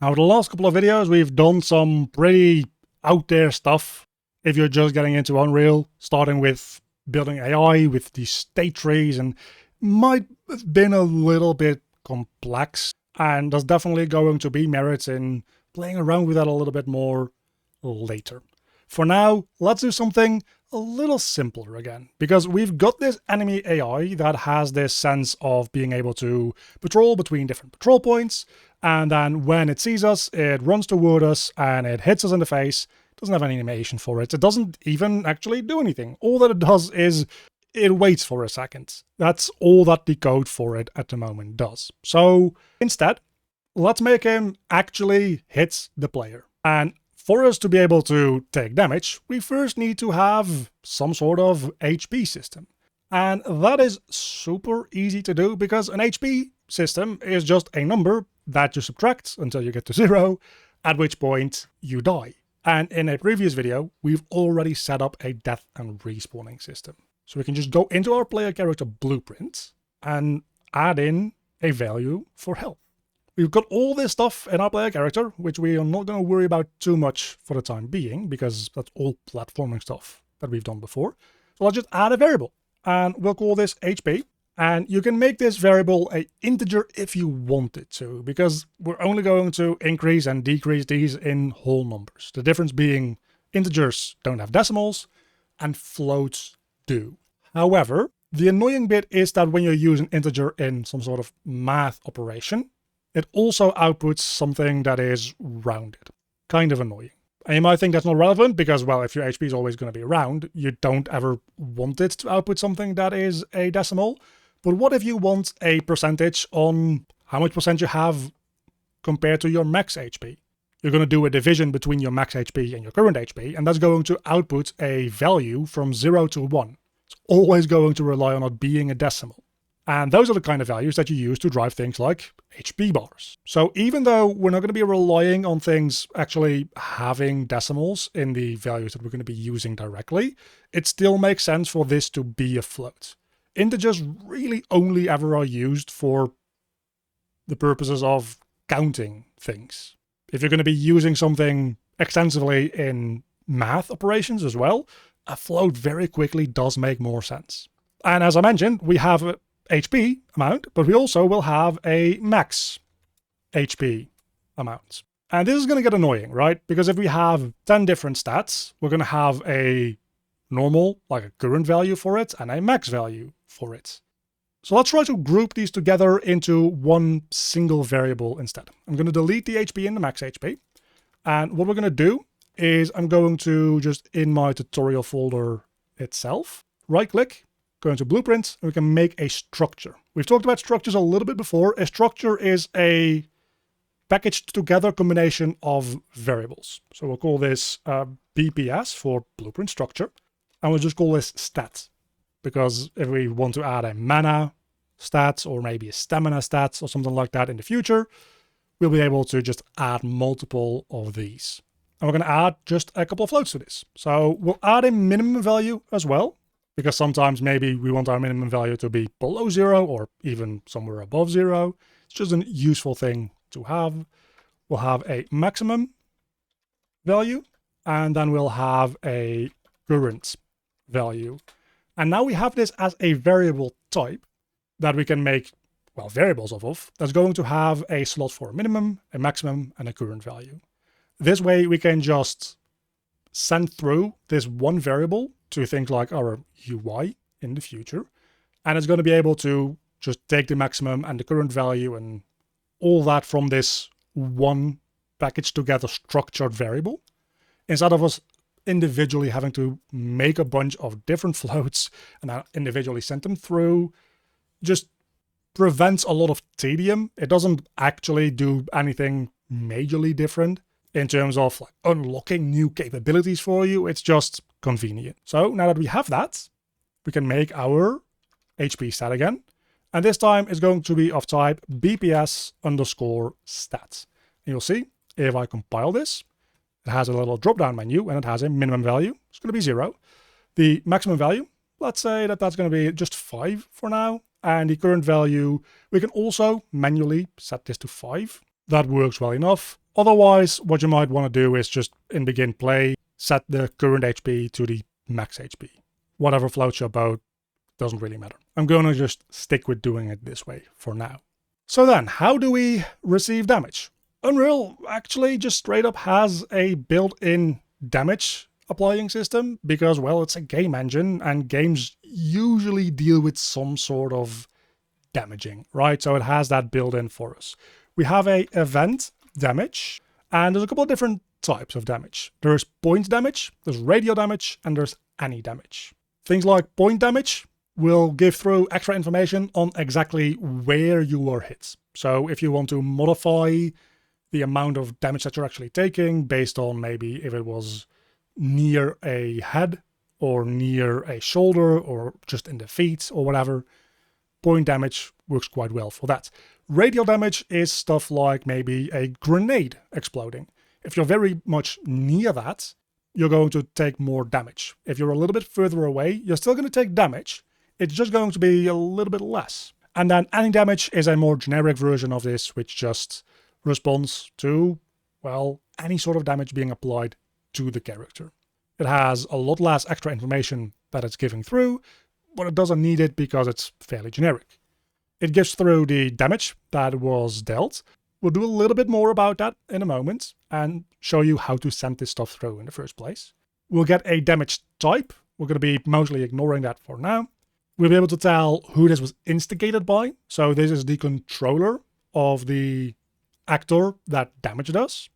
Now, the last couple of videos, we've done some pretty out there stuff. If you're just getting into Unreal, starting with building AI with these state trees, and might have been a little bit complex. And there's definitely going to be merits in playing around with that a little bit more later. For now, let's do something a little simpler again, because we've got this enemy AI that has this sense of being able to patrol between different patrol points, and then when it sees us, it runs toward us and it hits us in the face. It doesn't have any animation for it. It doesn't even actually do anything. All that it does is it waits for a second. That's all that the code for it at the moment does. So instead, let's make him actually hit the player. And for us to be able to take damage, we first need to have some sort of HP system. And that is super easy to do because an HP system is just a number that you subtract until you get to 0, at which point you die. And in a previous video, we've already set up a death and respawning system. So we can just go into our player character blueprint and add in a value for health. We've got all this stuff in our player character, which we are not going to worry about too much for the time being, because that's all platforming stuff that we've done before. So let's just add a variable, and we'll call this HP. And you can make this variable an integer if you wanted to, because we're only going to increase and decrease these in whole numbers. The difference being integers don't have decimals, and floats do. However, the annoying bit is that when you use an integer in some sort of math operation, it also outputs something that is rounded. Kind of annoying. And you might think that's not relevant because, well, if your HP is always going to be round, you don't ever want it to output something that is a decimal. But what if you want a percentage on how much percent you have compared to your max HP? You're going to do a division between your max HP and your current HP, and that's going to output a value from 0 to 1. It's always going to rely on it being a decimal. And those are the kind of values that you use to drive things like HP bars. So even though we're not going to be relying on things actually having decimals in the values that we're going to be using directly, it still makes sense for this to be a float. Integers really only ever are used for the purposes of counting things. If you're going to be using something extensively in math operations as well, a float very quickly does make more sense. And as I mentioned, we have a HP amount, but we also will have a max HP amount. And this is going to get annoying, right? Because if we have 10 different stats, we're going to have a normal, like a current value for it, and a max value for it. So let's try to group these together into one single variable instead. I'm going to delete the HP and the max HP. And what we're going to do is I'm going to just in my tutorial folder itself, right click, go into blueprint, and we can make a structure. We've talked about structures a little bit before. A structure is a packaged together combination of variables. So we'll call this BPS for blueprint structure. And we'll just call this stat, because if we want to add a mana stat or maybe a stamina stat or something like that in the future, we'll be able to just add multiple of these. And we're going to add just a couple of floats to this. So we'll add a minimum value as well, because sometimes maybe we want our minimum value to be below 0 or even somewhere above 0. It's just a useful thing to have. We'll have a maximum value, and then we'll have a current value. And now we have this as a variable type that we can make, well, variables of, that's going to have a slot for a minimum, a maximum, and a current value. This way we can just send through this one variable to things like our UI in the future. And it's going to be able to just take the maximum and the current value and all that from this one packaged together structured variable, instead of us individually having to make a bunch of different floats and then individually send them through. Just prevents a lot of tedium. It doesn't actually do anything majorly different in terms of like unlocking new capabilities for you. It's just convenient. So now that we have that, we can make our HP stat again. And this time it's going to be of type BPS underscore stats. And you'll see if I compile this, it has a little drop-down menu and it has a minimum value. It's going to be 0. The maximum value, let's say that that's going to be just 5 for now. And the current value, we can also manually set this to 5. That works well enough. Otherwise, what you might want to do is just in begin play, set the current HP to the max HP. Whatever floats your boat, doesn't really matter. I'm going to just stick with doing it this way for now. So then, how do we receive damage? Unreal actually just straight up has a built-in damage applying system because, well, it's a game engine and games usually deal with some sort of damaging, right? So it has that built in for us. We have a event damage, and there's a couple of different types of damage. There's point damage, there's radial damage, and there's any damage. Things like point damage will give through extra information on exactly where you are hit. So if you want to modify the amount of damage that you're actually taking based on maybe if it was near a head or near a shoulder or just in the feet or whatever, point damage works quite well for that. Radial damage is stuff like maybe a grenade exploding. If you're very much near that, you're going to take more damage. If you're a little bit further away, you're still going to take damage. It's just going to be a little bit less. And then any damage is a more generic version of this, which just responds to, well, any sort of damage being applied to the character. It has a lot less extra information that it's giving through, but it doesn't need it because it's fairly generic. It gives through the damage that was dealt. We'll do a little bit more about that in a moment and show you how to send this stuff through in the first place. We'll get a damage type. We're going to be mostly ignoring that for now. We'll be able to tell who this was instigated by. So this is the controller of the actor that damaged us.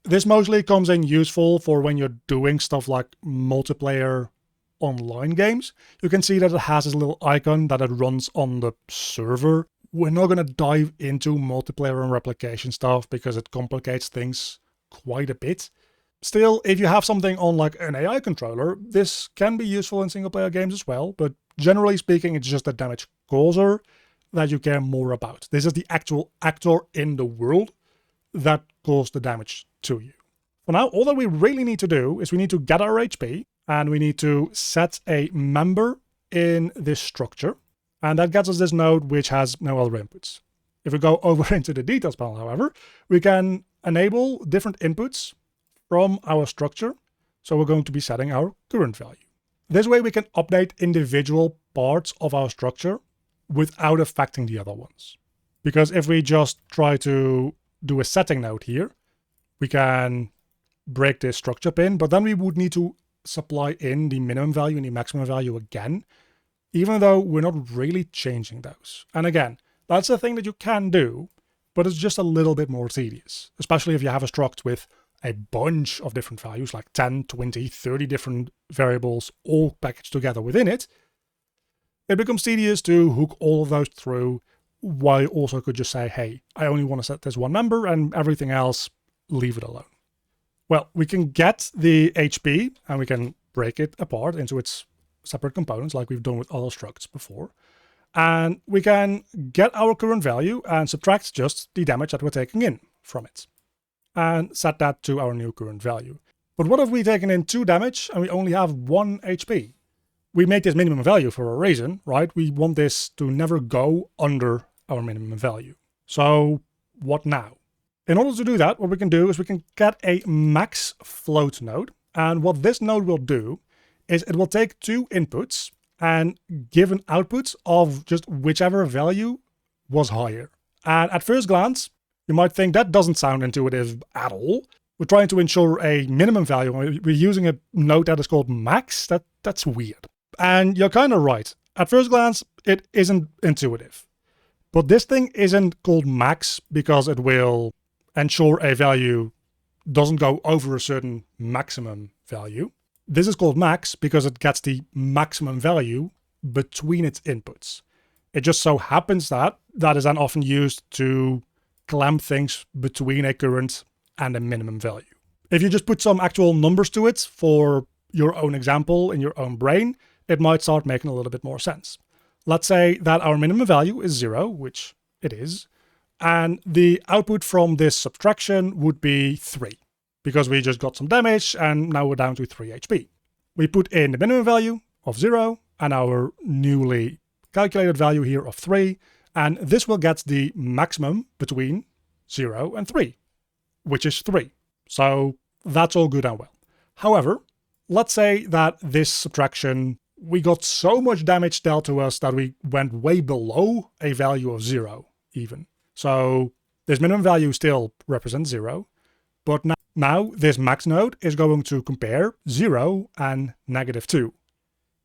This mostly comes in useful for when you're doing stuff like multiplayer online games. You can see that it has this little icon that it runs on the server. We're not going to dive into multiplayer and replication stuff because it complicates things quite a bit. Still, if you have something on like an AI controller, this can be useful in single player games as well, but generally speaking, it's just a damage causer that you care more about. This is the actual actor in the world that caused the damage to you. For now, all that we really need to do is we need to get our HP and we need to set a member in this structure. And that gets us this node which has no other inputs. If we go over into the details panel, however, we can enable different inputs from our structure. So we're going to be setting our current value. This way we can update individual parts of our structure without affecting the other ones. Because if we just try to do a setting node here, we can break this structure pin, but then we would need to supply in the minimum value and the maximum value again, even though we're not really changing those. And again, that's a thing that you can do, but it's just a little bit more tedious, especially if you have a struct with a bunch of different values, like 10, 20, 30 different variables all packaged together within it. It becomes tedious to hook all of those through, while you also could just say, hey, I only want to set this one member and everything else, leave it alone. Well, we can get the HP and we can break it apart into its separate components like we've done with other structs before. And we can get our current value and subtract just the damage that we're taking in from it. And set that to our new current value. But what if we've taken in 2 damage and we only have 1 HP? We make this minimum value for a reason, right? We want this to never go under our minimum value. So what now? In order to do that, what we can do is we can get a max float node. And what this node will do is it will take 2 inputs and give an output of just whichever value was higher. And at first glance, you might think that doesn't sound intuitive at all. We're trying to ensure a minimum value. We're using a node that is called max. That's weird. And you're kind of right. At first glance, it isn't intuitive. But this thing isn't called max because it will ensure a value doesn't go over a certain maximum value. This is called max because it gets the maximum value between its inputs. It just so happens that that is then often used to clamp things between a current and a minimum value. If you just put some actual numbers to it for your own example in your own brain, it might start making a little bit more sense. Let's say that our minimum value is 0, which it is, and the output from this subtraction would be 3, because we just got some damage and now we're down to 3 HP. We put in the minimum value of 0 and our newly calculated value here of 3, and this will get the maximum between 0 and 3. which is 3. So that's all good and well. However, let's say that this subtraction, we got so much damage dealt to us that we went way below a value of 0 even. So this minimum value still represents 0, but now this max node is going to compare 0 and -2.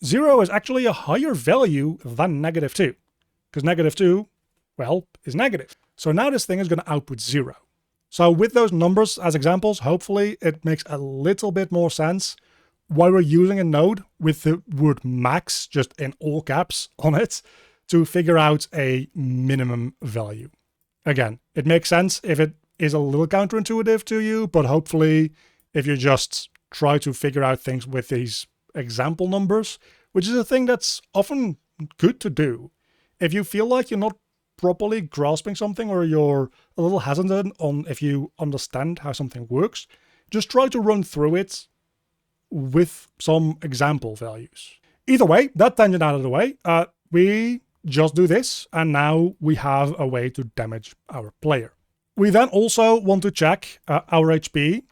0 is actually a higher value than -2, because -2, well, is negative. So now this thing is going to output 0. So with those numbers as examples, hopefully it makes a little bit more sense why we're using a node with the word max just in all caps on it to figure out a minimum value. Again, it makes sense if it is a little counterintuitive to you, but hopefully if you just try to figure out things with these example numbers, which is a thing that's often good to do. If you feel like you're not properly grasping something or you're a little hesitant on if you understand how something works, just try to run through it with some example values. Either way, that tangent out of the way, we just do this, and now we have a way to damage our player. We then also want to check our HP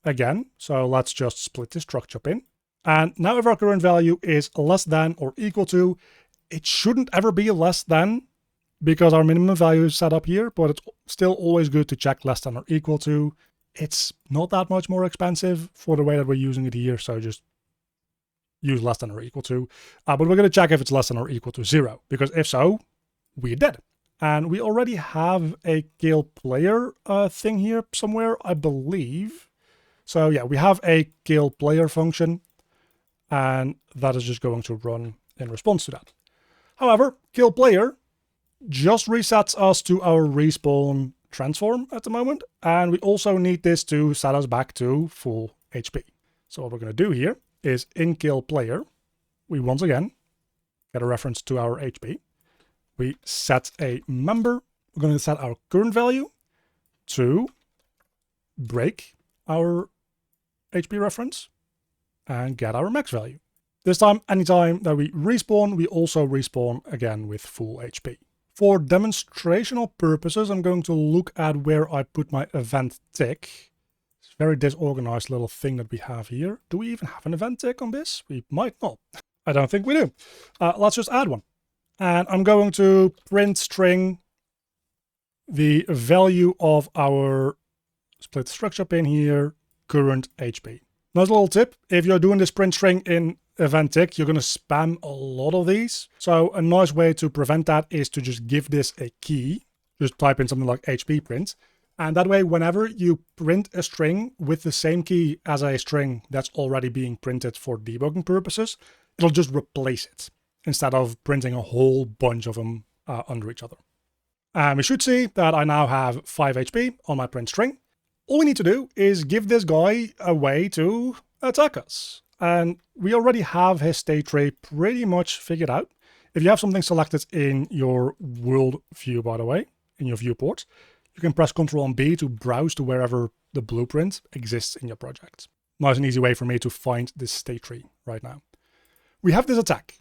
again, so let's just split this structure in. And now if our current value is less than or equal to, it shouldn't ever be less than, because our minimum value is set up here, but it's still always good to check less than or equal to. It's not that much more expensive for the way that we're using it here, so just use less than or equal to. But we're going to check if it's less than or equal to 0, because if so, we're dead. And we already have a kill player thing here somewhere, I believe. So yeah, we have a kill player function, and that is just going to run in response to that. However, kill player just resets us to our respawn transform at the moment, and we also need this to set us back to full HP. So what we're going to do here is in kill player, we once again get a reference to our HP. We set a member. We're going to set our current value to break our HP reference and get our max value. This time, anytime that we respawn, we also respawn again with full HP. For demonstrational purposes, I'm going to look at where I put my event tick. It's a very disorganized little thing that we have here. Do we even have an event tick on this? We might not. I don't think we do. Let's just add one. And I'm going to print string the value of our split structure pin here, current HP. Nice little tip, if you're doing this print string in event tick, you're going to spam a lot of these. So a nice way to prevent that is to just give this a key. Just type in something like HP print. And that way, whenever you print a string with the same key as a string that's already being printed for debugging purposes, it'll just replace it instead of printing a whole bunch of them under each other. And we should see that I now have 5 HP on my print string. All we need to do is give this guy a way to attack us. And we already have his state tree pretty much figured out. If you have something selected in your world view, by the way, in your viewport, you can press Ctrl and B to browse to wherever the blueprint exists in your project. Nice and easy way for me to find this state tree right now. We have this attack,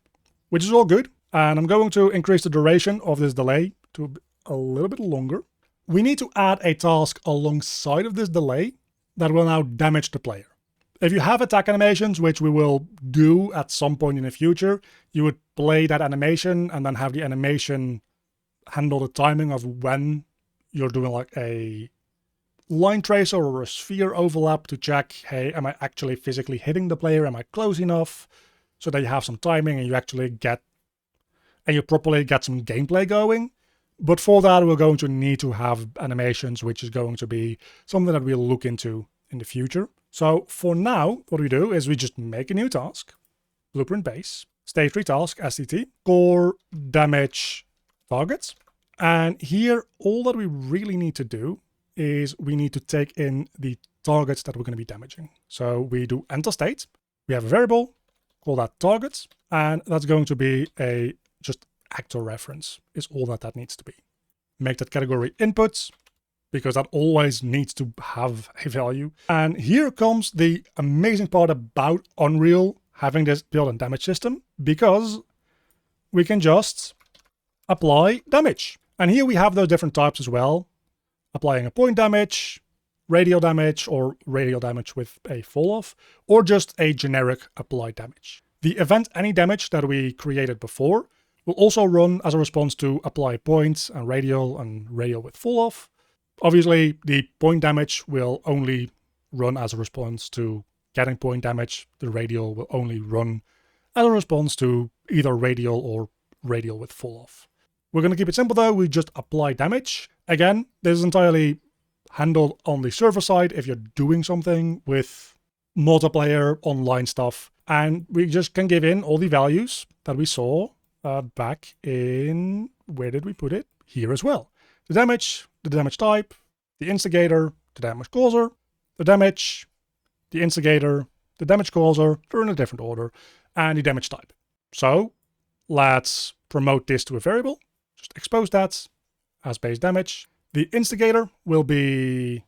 which is all good. And I'm going to increase the duration of this delay to a little bit longer. We need to add a task alongside of this delay that will now damage the player. If you have attack animations, which we will do at some point in the future, you would play that animation and then have the animation handle the timing of when you're doing like a line tracer or a sphere overlap to check, hey, am I actually physically hitting the player? Am I close enough? So that you have some timing and you actually get, and you properly get some gameplay going. But for that, we're going to need to have animations, which is going to be something that we'll look into in the future. So for now, what we do is we just make a new task, blueprint base, state tree task, STT, core damage targets. And here, all that we really need to do is we need to take in the targets that we're going to be damaging. So we do enter state. We have a variable, call that targets, and that's going to be a just actor reference is all that needs to be. Make that category inputs, because that always needs to have a value. And here comes the amazing part about Unreal having this build and damage system, because we can just apply damage. And here we have those different types as well. Applying a point damage, radial damage or radial damage with a fall off, or just a generic applied damage. The event any damage that we created before will also run as a response to apply points and radial with fall off. Obviously, the point damage will only run as a response to getting point damage. The radial will only run as a response to either radial or radial with fall off. We're going to keep it simple though, we just apply damage. Again, this is entirely handled on the server side if you're doing something with multiplayer online stuff. And we just can give in all the values that we saw back in, where did we put it? Here as well. The damage type, the instigator, the damage causer, the damage, the instigator, the damage causer, they're in a different order, and the damage type. So let's promote this to a variable, just expose that as base damage. The instigator will be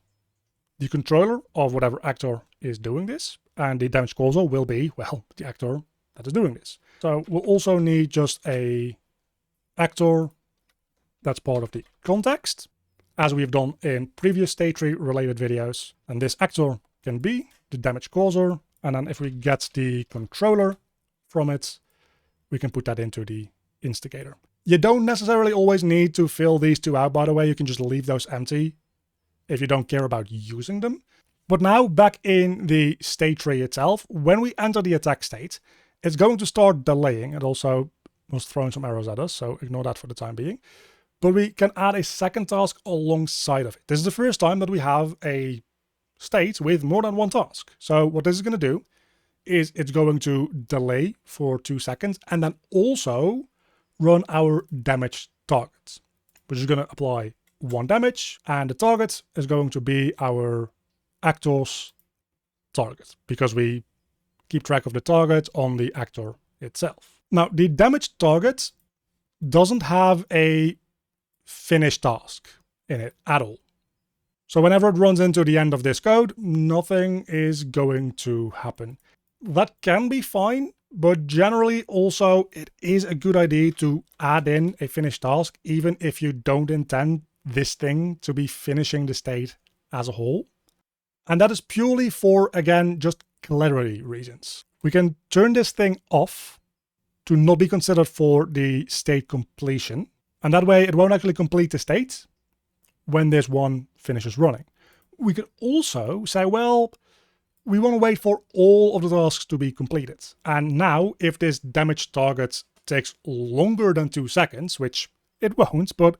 the controller of whatever actor is doing this, and the damage causer will be, well, the actor that is doing this. So we'll also need just a actor that's part of the context, as we've done in previous state tree related videos. And this actor can be the damage causer, and then if we get the controller from it, we can put that into the instigator. You don't necessarily always need to fill these two out, by the way. You can just leave those empty if you don't care about using them. But now back in the state tree itself, when we enter the attack state, it's going to start delaying. It also was throwing some arrows at us, so ignore that for the time being. But we can add a second task alongside of it. This is the first time that we have a state with more than one task. So what this is going to do is it's going to delay for 2 seconds and then also run our damage target, which is going to apply 1 damage, and the target is going to be our actor's target, because we keep track of the target on the actor itself. Now, the damage target doesn't have a finish task in it at all. So whenever it runs into the end of this code, nothing is going to happen. That can be fine, but generally also it is a good idea to add in a finish task, even if you don't intend this thing to be finishing the state as a whole. And that is purely for, again, just clarity reasons. We can turn this thing off to not be considered for the state completion. And that way it won't actually complete the state when this one finishes running. We could also say, well, we want to wait for all of the tasks to be completed. And now, if this damage target takes longer than 2 seconds, which it won't, but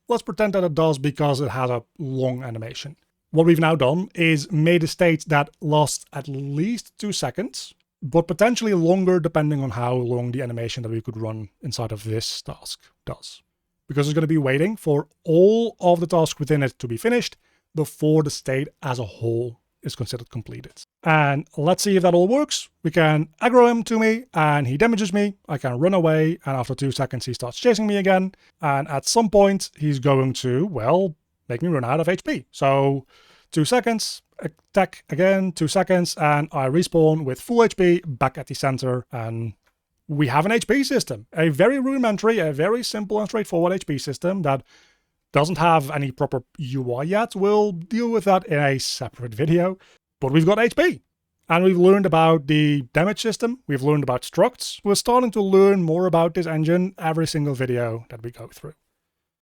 let's pretend that it does because it has a long animation. What we've now done is made a state that lasts at least 2 seconds, but potentially longer depending on how long the animation that we could run inside of this task does. Because it's going to be waiting for all of the tasks within it to be finished before the state as a whole is considered completed. And let's see if that all works. We can aggro him to me and he damages me. I can run away, and after 2 seconds he starts chasing me again. And at some point he's going to, well, make me run out of HP. So 2 seconds, attack again, 2 seconds, and I respawn with full HP back at the center, and we have an HP system. A very rudimentary, a very simple and straightforward HP system that doesn't have any proper UI yet. We'll deal with that in a separate video, but we've got HP. And we've learned about the damage system, we've learned about structs. We're starting to learn more about this engine every single video that we go through.